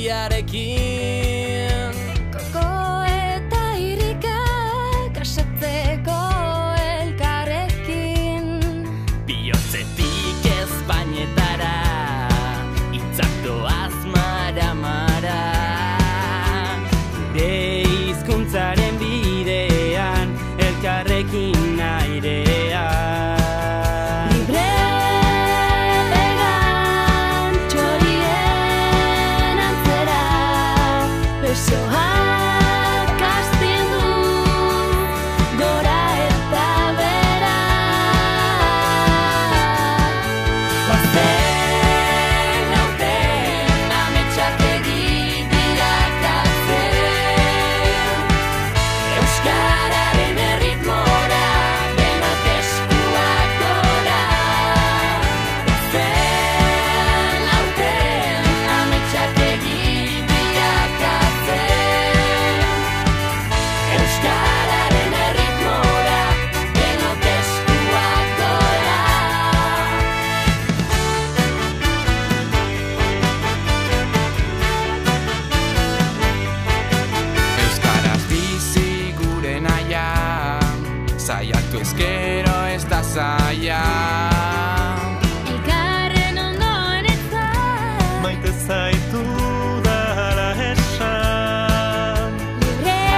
argiarekin. Koko eta irrika kasatzeko elkarrekin. Bihotzetik ezpainetara hitzak doaz mara-mara. Gure hizkuntzaren bidean elkarrekin airean. Besoak astindu gora eta bera. Bazen aurten ametsak bilakatzen, euskararen erritmora denok eskuak gora. Bazen aurten ametsak euskararen erritmora denok eskuak gora. Euskaraz bizi gure naia, saiatu ezkero ez da zaila. Elkarren ondoen etzan Maite zaitu dara esan. Lurrean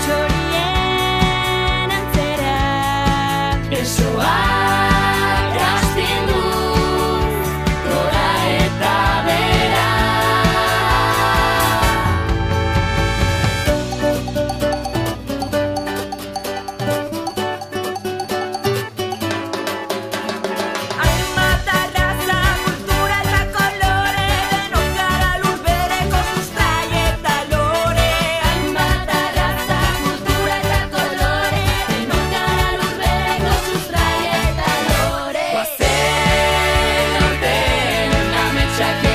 txorien antzera. Besoak astindu gora eta bera. Hainbat arraza, kultura eta kolore, denok gara lur bereko sustrai eta lore. Hainbat arraza, kultura eta kolore, denok gara lur bereko sustrai eta lore. Bazen aurten ametsak